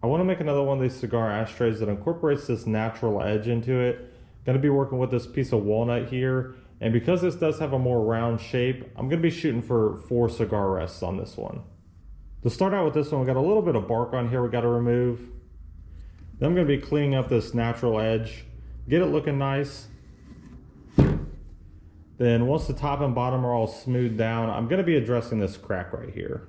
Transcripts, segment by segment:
I want to make another one of these cigar ashtrays that incorporates this natural edge into it. Going to be working with this piece of walnut here, and because this does have a more round shape, I'm going to be shooting for 4 cigar rests on this one. To start out with this one, we got a little bit of bark on here we got to remove. Then I'm going to be cleaning up this natural edge, get it looking nice. Then once the top and bottom are all smoothed down, I'm going to be addressing this crack right here.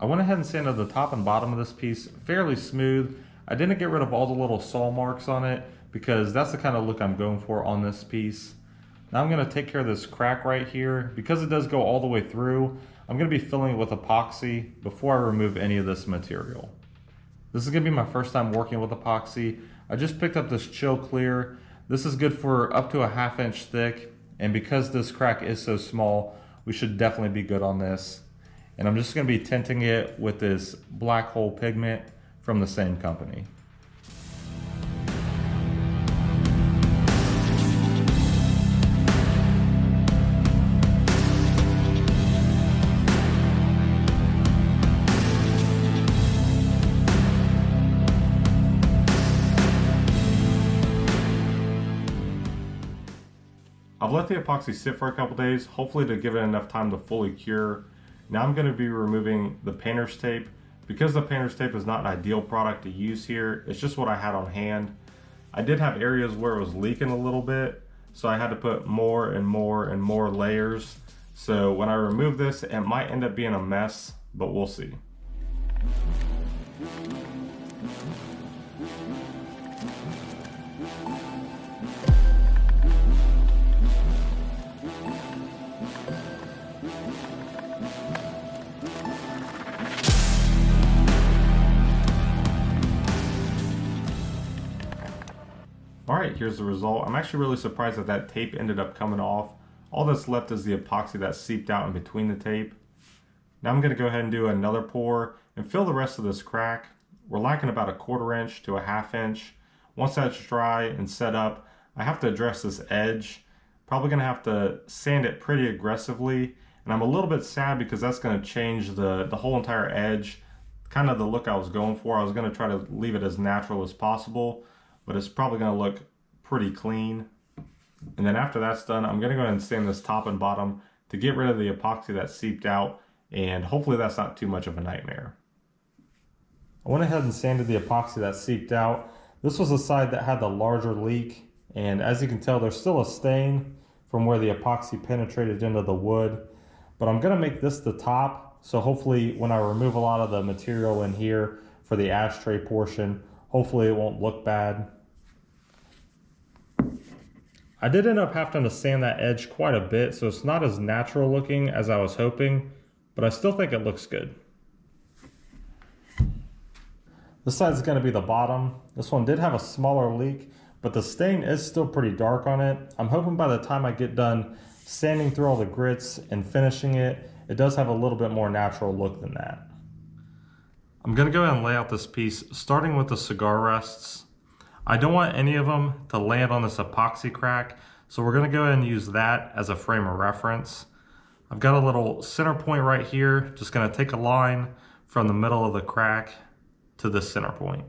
I went ahead and sanded the top and bottom of this piece fairly smooth. I didn't get rid of all the little saw marks on it because that's the kind of look I'm going for on this piece. Now I'm going to take care of this crack right here. Because it does go all the way through, I'm going to be filling it with epoxy before I remove any of this material. This is going to be my first time working with epoxy. I just picked up this Chill Clear. This is good for up to a 1/2 inch thick, and because this crack is so small, we should definitely be good on this. And I'm just going to be tinting it with this black hole pigment from the same company. I've let the epoxy sit for a couple days, hopefully to give it enough time to fully cure. Now I'm going to be removing the painter's tape. Because the painter's tape is not an ideal product to use here, it's just what I had on hand. I did have areas where it was leaking a little bit, so I had to put more and more and more layers. So when I remove this, it might end up being a mess, but we'll see. Alright, here's the result. I'm actually really surprised that that tape ended up coming off. All that's left is the epoxy that seeped out in between the tape. Now I'm going to go ahead and do another pour and fill the rest of this crack. We're lacking about a 1/4 inch to a 1/2 inch. Once that's dry and set up, I have to address this edge. Probably going to have to sand it pretty aggressively. And I'm a little bit sad because that's going to change the whole entire edge. Kind of the look I was going for. I was going to try to leave it as natural as possible, but it's probably going to look pretty clean. And then after that's done, I'm going to go ahead and sand this top and bottom to get rid of the epoxy that seeped out, and hopefully that's not too much of a nightmare. I went ahead and sanded the epoxy that seeped out. This was the side that had the larger leak, and as you can tell, there's still a stain from where the epoxy penetrated into the wood. But I'm going to make this the top, so hopefully when I remove a lot of the material in here for the ashtray portion, hopefully it won't look bad. I did end up having to sand that edge quite a bit, so it's not as natural looking as I was hoping, but I still think it looks good. This side is going to be the bottom. This one did have a smaller leak, but the stain is still pretty dark on it. I'm hoping by the time I get done sanding through all the grits and finishing it, it does have a little bit more natural look than that. I'm going to go ahead and lay out this piece, starting with the cigar rests. I don't want any of them to land on this epoxy crack, So we're gonna go ahead and use that as a frame of reference. I've got a little center point right here. Just gonna take a line from the middle of the crack to the center point.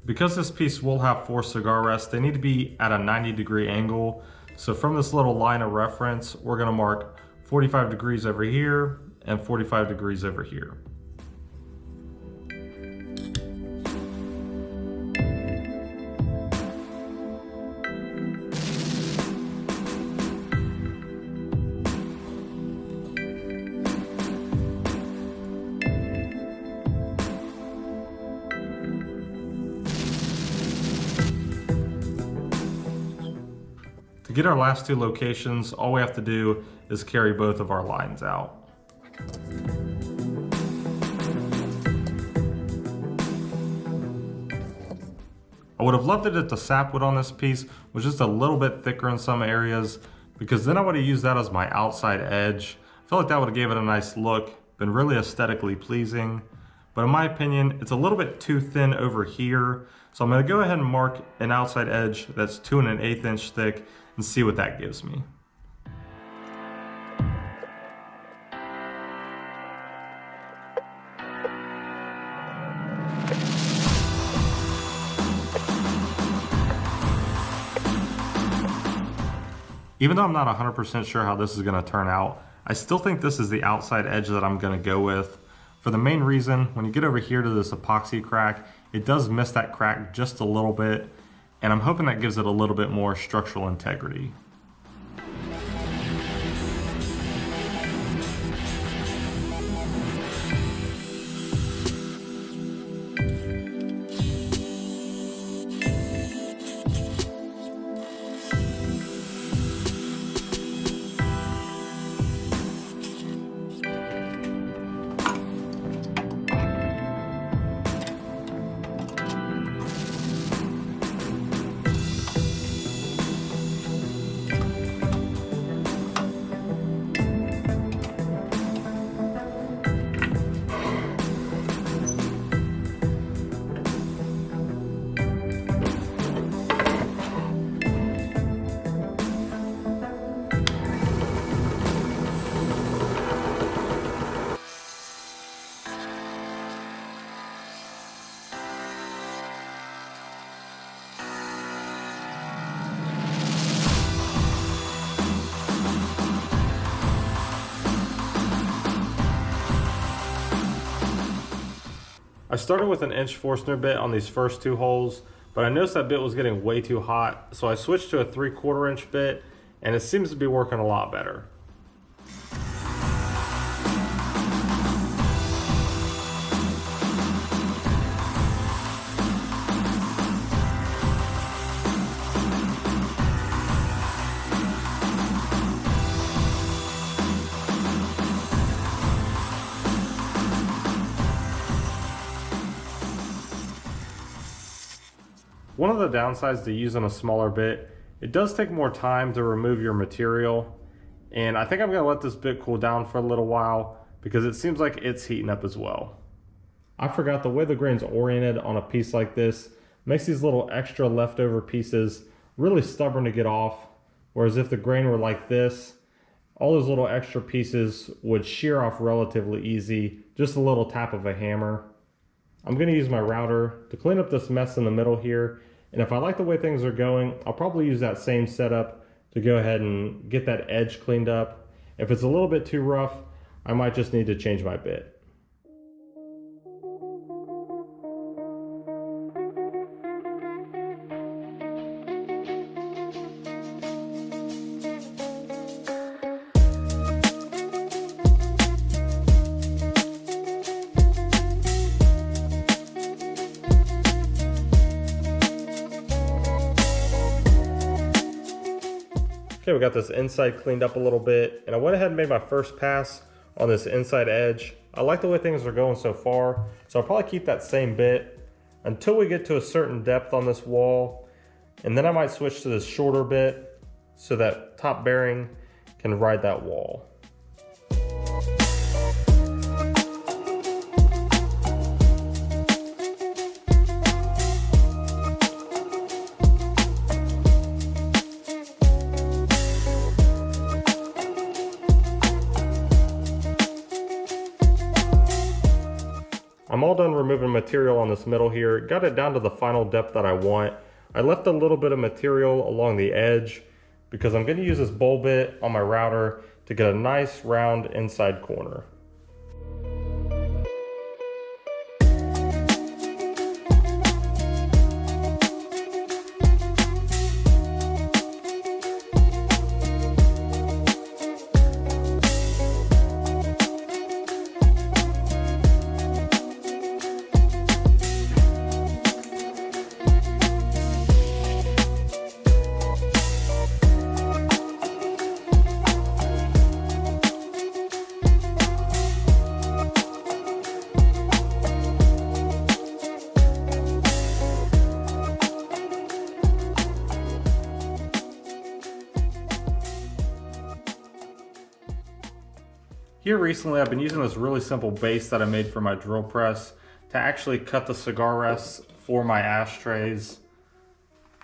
Because this piece will have 4 cigar rests, they need to be at a 90-degree angle. So from this little line of reference, we're gonna mark 45 degrees over here and 45 degrees over here. To get our last 2 locations, all we have to do is carry both of our lines out. I would have loved it if the sapwood on this piece was just a little bit thicker in some areas, because then I would have used that as my outside edge. I feel like that would have gave it a nice look, been really aesthetically pleasing. But in my opinion, it's a little bit too thin over here. So I'm gonna go ahead and mark an outside edge that's 2 1/8 inch thick and see what that gives me. Even though I'm not 100% sure how this is gonna turn out, I still think this is the outside edge that I'm gonna go with. For the main reason, when you get over here to this epoxy crack, it does miss that crack just a little bit, and I'm hoping that gives it a little bit more structural integrity. I started with an inch Forstner bit on these first 2 holes, but I noticed that bit was getting way too hot, so I switched to a 3/4 inch bit, and it seems to be working a lot better. One of the downsides to using a smaller bit, it does take more time to remove your material, and I think I'm going to let this bit cool down for a little while because it seems like it's heating up as well. I forgot the way the grain's oriented on a piece like this makes these little extra leftover pieces really stubborn to get off, whereas if the grain were like this, all those little extra pieces would shear off relatively easy, just a little tap of a hammer. I'm going to use my router to clean up this mess in the middle here, and if I like the way things are going, I'll probably use that same setup to go ahead and get that edge cleaned up. If it's a little bit too rough, I might just need to change my bit. Okay, we got this inside cleaned up a little bit, and I went ahead and made my first pass on this inside edge. I like the way things are going so far, so I'll probably keep that same bit until we get to a certain depth on this wall, and then I might switch to this shorter bit so that top bearing can ride that wall. I'm all done removing material on this middle here. Got it down to the final depth that I want. I left a little bit of material along the edge because I'm going to use this bowl bit on my router to get a nice round inside corner. Here recently I've been using this really simple base that I made for my drill press to actually cut the cigar rests for my ashtrays.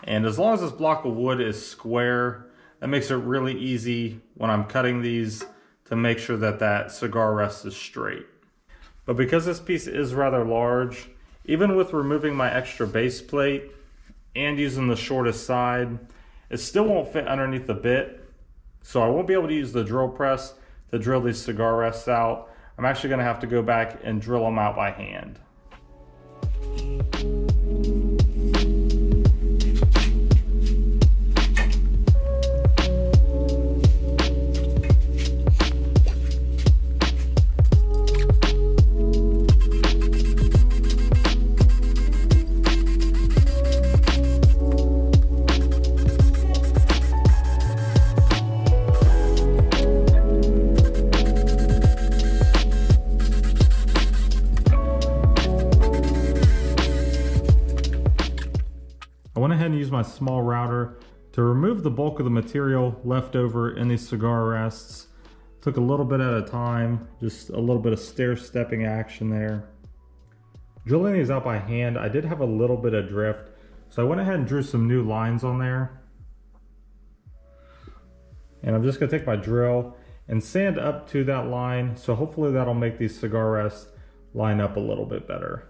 And as long as this block of wood is square, that makes it really easy when I'm cutting these to make sure that that cigar rest is straight. But because this piece is rather large, even with removing my extra base plate and using the shortest side, it still won't fit underneath the bit. So I won't be able to use the drill press to drill these cigar rests out. I'm actually going to have to go back and drill them out by hand. I went ahead and used my small router to remove the bulk of the material left over in these cigar rests. Took a little bit at a time, just a little bit of stair-stepping action there. Drilling these out by hand, I did have a little bit of drift, so I went ahead and drew some new lines on there. And I'm just gonna take my drill and sand up to that line, so hopefully that'll make these cigar rests line up a little bit better.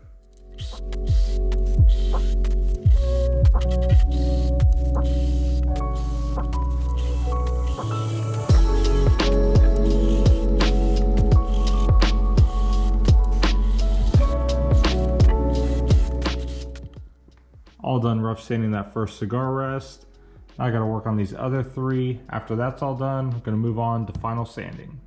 All done rough sanding that first cigar rest. Now I gotta work on these other three. After that's all done, I'm gonna move on to final sanding.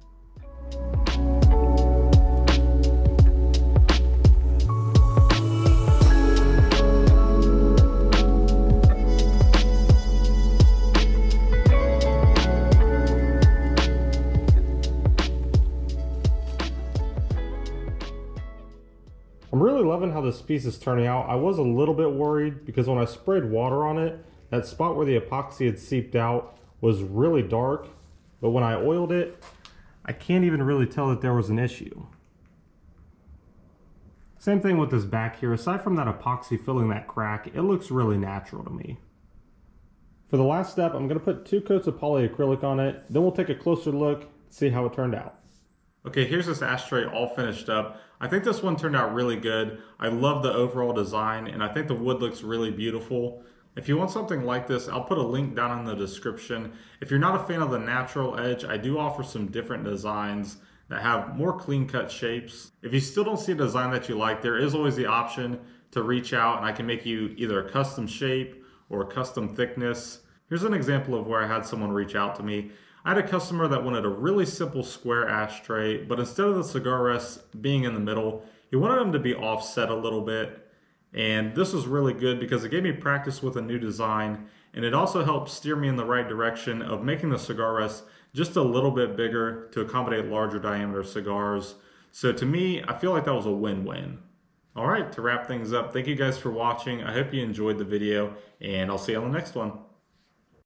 I'm really loving how this piece is turning out. I was a little bit worried because when I sprayed water on it, that spot where the epoxy had seeped out was really dark. But when I oiled it, I can't even really tell that there was an issue. Same thing with this back here. Aside from that epoxy filling that crack, it looks really natural to me. For the last step, I'm going to put 2 coats of polyacrylic on it. Then we'll take a closer look, see how it turned out. Okay, here's this ashtray all finished up. I think this one turned out really good. I love the overall design, and I think the wood looks really beautiful. If you want something like this, I'll put a link down in the description. If you're not a fan of the natural edge, I do offer some different designs that have more clean-cut shapes. If you still don't see a design that you like, there is always the option to reach out, and I can make you either a custom shape or a custom thickness. Here's an example of where I had someone reach out to me. I had a customer that wanted a really simple square ashtray, but instead of the cigar rests being in the middle, he wanted them to be offset a little bit. And this was really good because it gave me practice with a new design, and it also helped steer me in the right direction of making the cigar rests just a little bit bigger to accommodate larger diameter cigars. So to me, I feel like that was a win-win. All right, to wrap things up, thank you guys for watching. I hope you enjoyed the video, and I'll see you on the next one.